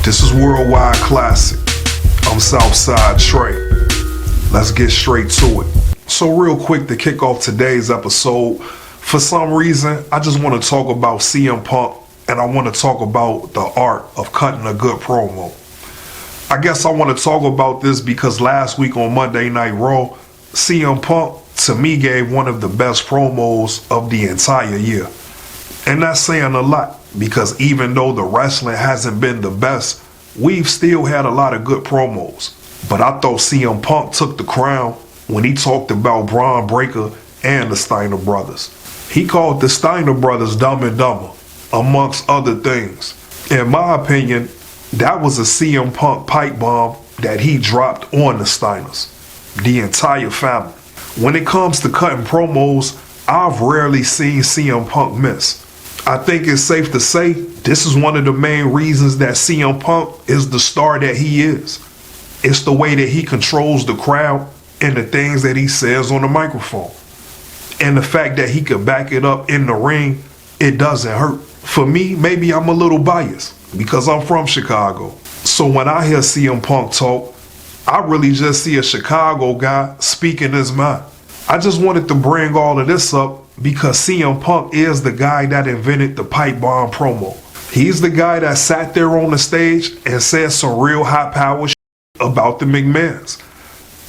This is Worldwide Classic. I'm Southside Tre. Let's get straight to it. So real quick to kick off today's episode, for some reason, I just want to talk about CM Punk and I want to talk about the art of cutting a good promo. I guess I want to talk about this because last week on Monday Night Raw, CM Punk to me gave one of the best promos of the entire year. And that's saying a lot because even though the wrestling hasn't been the best, we've still had a lot of good promos. But I thought CM Punk took the crown when he talked about Bron Breakker and the Steiner brothers. He called the Steiner brothers Dumb and Dumber, amongst other things. In my opinion, that was a CM Punk pipe bomb that he dropped on the Steiners, the entire family. When it comes to cutting promos, I've rarely seen CM Punk miss. I think it's safe to say this is one of the main reasons that CM Punk is the star that he is. It's the way that he controls the crowd and the things that he says on the microphone. And the fact that he could back it up in the ring, it doesn't hurt. For me, maybe I'm a little biased because I'm from Chicago. So when I hear CM Punk talk, I really just see a Chicago guy speaking his mind. I just wanted to bring all of this up because CM Punk is the guy that invented the pipe bomb promo. He's the guy that sat there on the stage and said some real high power about the McMahons.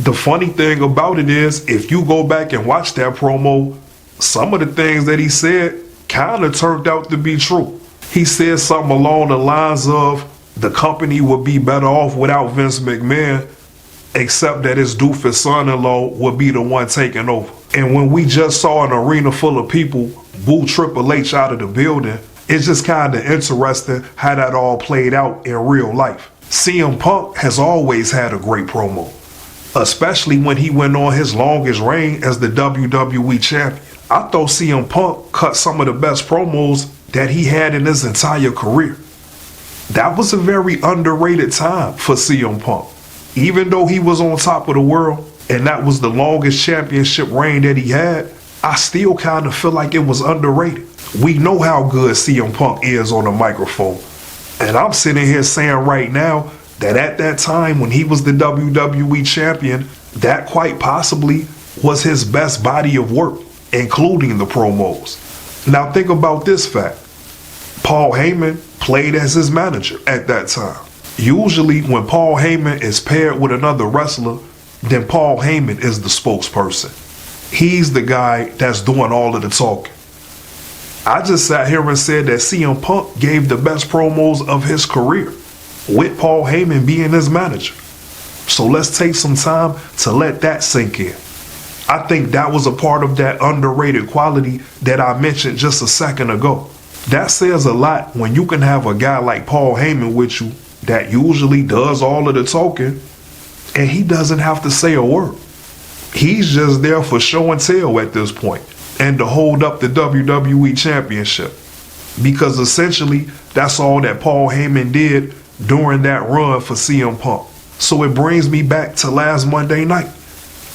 The funny thing about it is, if you go back and watch that promo, some of the things that he said kind of turned out to be true. He said something along the lines of the company would be better off without Vince McMahon, except that his doofus son-in-law would be the one taking over. And when we just saw an arena full of people boo Triple H out of the building, it's just kind of interesting how that all played out in real life. CM Punk has always had a great promo, especially when he went on his longest reign as the WWE champion. I thought CM Punk cut some of the best promos that he had in his entire career. That was a very underrated time for CM Punk. Even though he was on top of the world, and that was the longest championship reign that he had, I still kind of feel like it was underrated. We know how good CM Punk is on the microphone. And I'm sitting here saying right now that at that time when he was the WWE champion, that quite possibly was his best body of work, including the promos. Now think about this fact. Paul Heyman played as his manager at that time. Usually when Paul Heyman is paired with another wrestler, then Paul Heyman is the spokesperson. He's the guy that's doing all of the talking. I just sat here and said that CM Punk gave the best promos of his career with Paul Heyman being his manager. So let's take some time to let that sink in. I think that was a part of that underrated quality that I mentioned just a second ago. That says a lot when you can have a guy like Paul Heyman with you that usually does all of the talking, and he doesn't have to say a word. He's just there for show and tell at this point, and to hold up the WWE Championship. Because essentially, that's all that Paul Heyman did during that run for CM Punk. So it brings me back to last Monday night.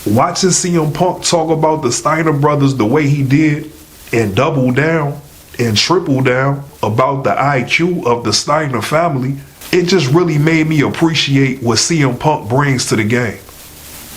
Watching CM Punk talk about the Steiner brothers the way he did, and double down and triple down about the IQ of the Steiner family, it just really made me appreciate what CM Punk brings to the game.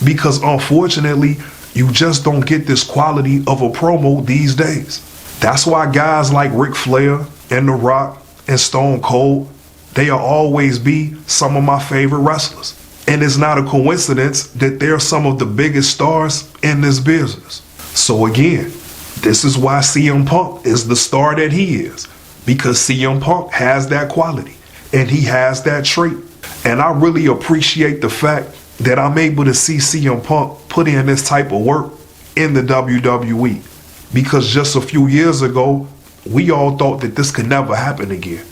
Because unfortunately, you just don't get this quality of a promo these days. That's why guys like Ric Flair and The Rock and Stone Cold, they'll always be some of my favorite wrestlers. And it's not a coincidence that they're some of the biggest stars in this business. So again, this is why CM Punk is the star that he is. Because CM Punk has that quality. And he has that trait. And I really appreciate the fact that I'm able to see CM Punk put in this type of work in the WWE. Because just a few years ago, we all thought that this could never happen again.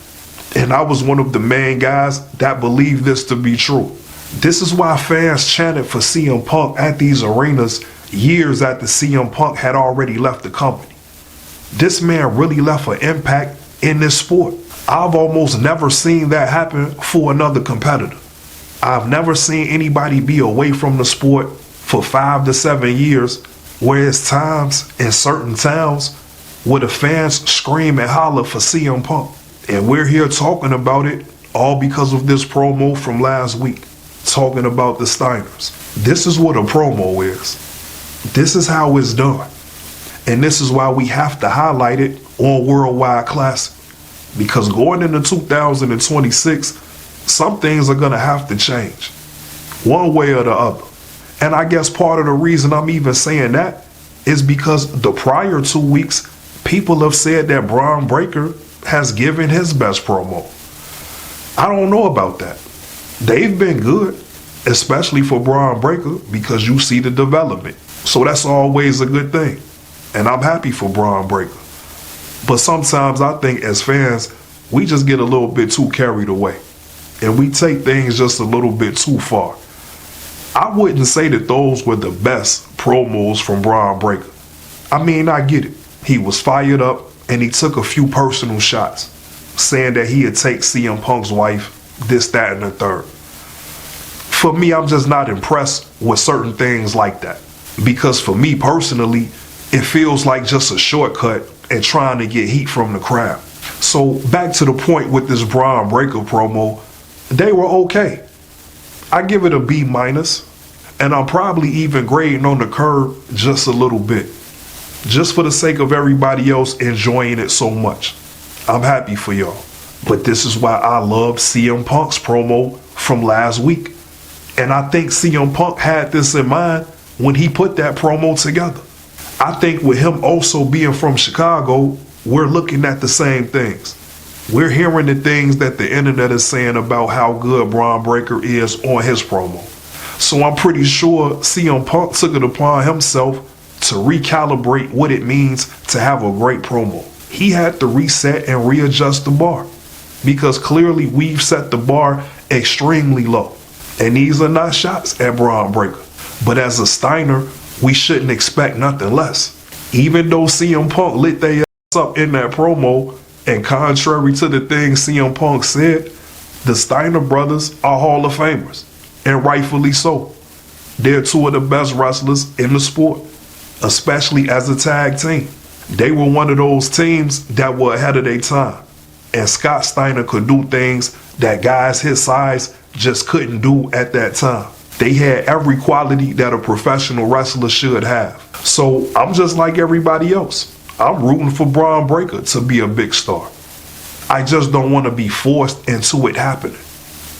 And I was one of the main guys that believed this to be true. This is why fans chanted for CM Punk at these arenas years after CM Punk had already left the company. This man really left an impact in this sport. I've almost never seen that happen for another competitor. I've never seen anybody be away from the sport for 5 to 7 years, whereas times in certain towns where the fans scream and holler for CM Punk. And we're here talking about it all because of this promo from last week, talking about the Steiners. This is what a promo is. This is how it's done. And this is why we have to highlight it on Worldwide Classic. Because going into 2026, some things are going to have to change, one way or the other. And I guess part of the reason I'm even saying that is because the prior 2 weeks, people have said that Bron Breakker has given his best promo. I don't know about that. They've been good, especially for Bron Breakker, because you see the development. So that's always a good thing. And I'm happy for Bron Breakker. But sometimes I think as fans, we just get a little bit too carried away. And we take things just a little bit too far. I wouldn't say that those were the best promos from Bron Breakker. I mean, I get it. He was fired up and he took a few personal shots, saying that he'd take CM Punk's wife, this, that, and the third. For me, I'm just not impressed with certain things like that. Because for me personally, it feels like just a shortcut and trying to get heat from the crowd. So back to the point with this Bron Breakker promo, they were okay. I give it a B-, and I'm probably even grading on the curve just a little bit, just for the sake of everybody else enjoying it so much. I'm happy for y'all. But this is why I loved CM Punk's promo from last week. And I think CM Punk had this in mind when he put that promo together. I think with him also being from Chicago, we're looking at the same things. We're hearing the things that the internet is saying about how good Bron Breakker is on his promo. So I'm pretty sure CM Punk took it upon himself to recalibrate what it means to have a great promo. He had to reset and readjust the bar, because clearly we've set the bar extremely low. And these are not shots at Bron Breakker. But as a Steiner, we shouldn't expect nothing less. Even though CM Punk lit their ass up in that promo, and contrary to the things CM Punk said, the Steiner brothers are Hall of Famers, and rightfully so. They're two of the best wrestlers in the sport, especially as a tag team. They were one of those teams that were ahead of their time, and Scott Steiner could do things that guys his size just couldn't do at that time. They had every quality that a professional wrestler should have. So I'm just like everybody else. I'm rooting for Bron Breakker to be a big star. I just don't want to be forced into it happening.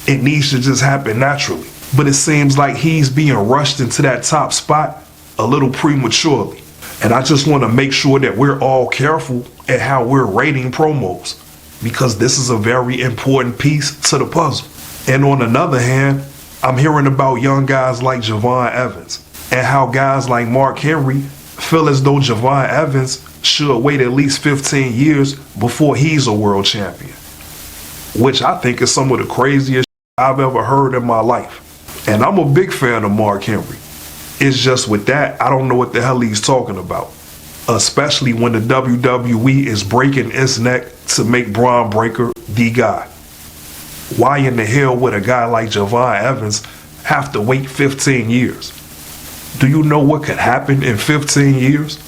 It needs to just happen naturally. But it seems like he's being rushed into that top spot a little prematurely. And I just want to make sure that we're all careful at how we're rating promos, because this is a very important piece to the puzzle. And on another hand, I'm hearing about young guys like Javon Evans and how guys like Mark Henry feel as though Javon Evans should wait at least 15 years before he's a world champion, which I think is some of the craziest I've ever heard in my life. And I'm a big fan of Mark Henry. It's just with that, I don't know what the hell he's talking about, especially when the WWE is breaking its neck to make Bron Breakker the guy. Why in the hell would a guy like Javon Evans have to wait 15 years? Do you know what could happen in 15 years?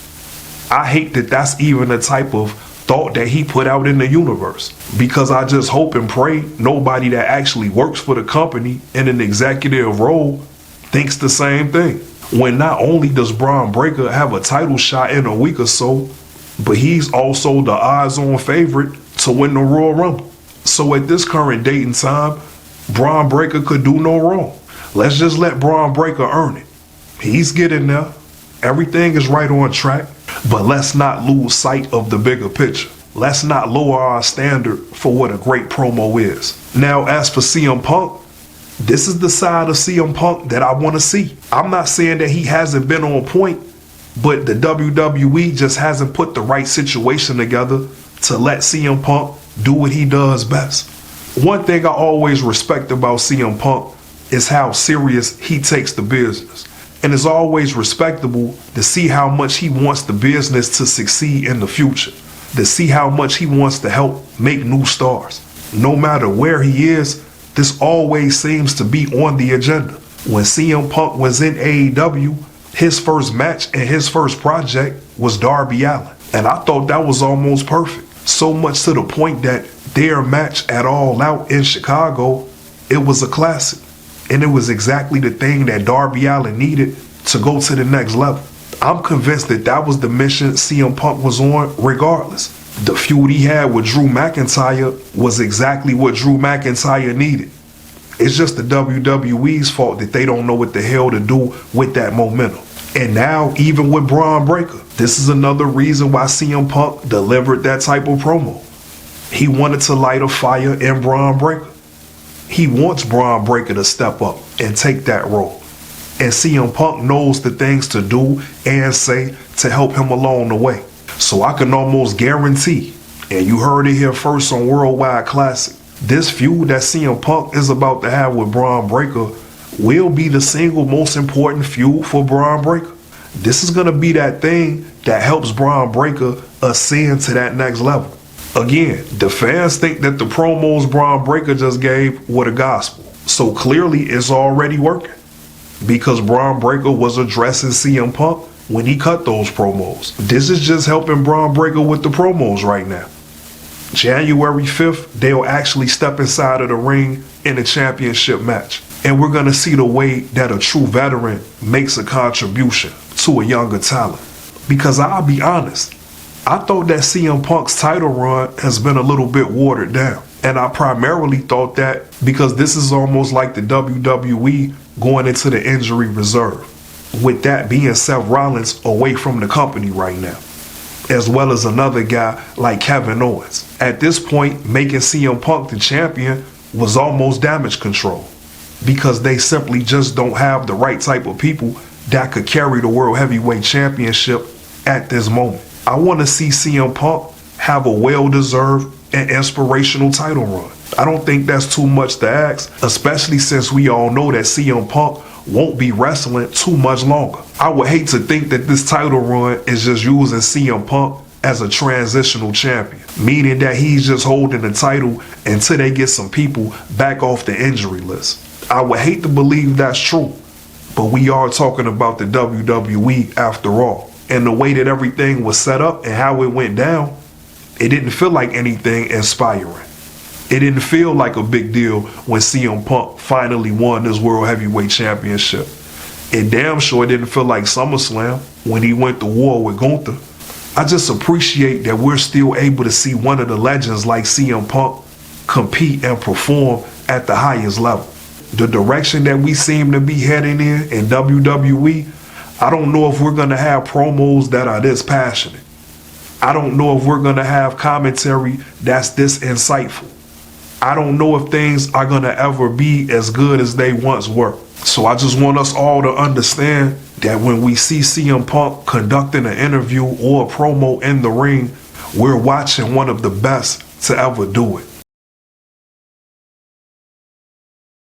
I hate that that's even the type of thought that he put out in the universe, because I just hope and pray nobody that actually works for the company in an executive role thinks the same thing. When not only does Bron Breakker have a title shot in a week or so, but he's also the odds-on favorite to win the Royal Rumble. So at this current date and time, Bron Breakker could do no wrong. Let's just let Bron Breakker earn it. He's getting there. Everything is right on track. But let's not lose sight of the bigger picture. Let's not lower our standard for what a great promo is. Now, as for CM Punk, this is the side of CM Punk that I want to see. I'm not saying that he hasn't been on point, but the WWE just hasn't put the right situation together to let CM Punk do what he does best. One thing I always respect about CM Punk is how serious he takes the business. And it's always respectable to see how much he wants the business to succeed in the future, to see how much he wants to help make new stars. No matter where he is, this always seems to be on the agenda. When CM Punk was in AEW, his first match and his first project was Darby Allin. And I thought that was almost perfect. So much to the point that their match at All Out in Chicago, it was a classic. And it was exactly the thing that Darby Allin needed to go to the next level. I'm convinced that that was the mission CM Punk was on regardless. The feud he had with Drew McIntyre was exactly what Drew McIntyre needed. It's just the WWE's fault that they don't know what the hell to do with that momentum. And now, even with Bron Breakker, this is another reason why CM Punk delivered that type of promo. He wanted to light a fire in Bron Breakker. He wants Bron Breakker to step up and take that role. And CM Punk knows the things to do and say to help him along the way. So I can almost guarantee, and you heard it here first on Worldwide Classic, this feud that CM Punk is about to have with Bron Breakker will be the single most important feud for Bron Breakker. This is going to be that thing that helps Bron Breakker ascend to that next level. Again, the fans think that the promos Bron Breakker just gave were the gospel. So clearly it's already working. Because Bron Breakker was addressing CM Punk when he cut those promos. This is just helping Bron Breakker with the promos right now. January 5th, they'll actually step inside of the ring in a championship match. And we're going to see the way that a true veteran makes a contribution to a younger talent. Because I'll be honest, I thought that CM Punk's title run has been a little bit watered down. And I primarily thought that because this is almost like the WWE going into the injury reserve. With that being Seth Rollins away from the company right now. As well as another guy like Kevin Owens. At this point, making CM Punk the champion was almost damage control. Because they simply just don't have the right type of people that could carry the World Heavyweight Championship at this moment. I want to see CM Punk have a well-deserved and inspirational title run. I don't think that's too much to ask, especially since we all know that CM Punk won't be wrestling too much longer. I would hate to think that this title run is just using CM Punk as a transitional champion, meaning that he's just holding the title until they get some people back off the injury list. I would hate to believe that's true, but we are talking about the WWE after all. And the way that everything was set up and how it went down, it didn't feel like anything inspiring. It didn't feel like a big deal when CM Punk finally won this World Heavyweight Championship. And damn sure it didn't feel like SummerSlam when he went to war with Gunther. I just appreciate that we're still able to see one of the legends like CM Punk compete and perform at the highest level. The direction that we seem to be heading in WWE, I don't know if we're going to have promos that are this passionate. I don't know if we're going to have commentary that's this insightful. I don't know if things are going to ever be as good as they once were. So I just want us all to understand that when we see CM Punk conducting an interview or a promo in the ring, we're watching one of the best to ever do it.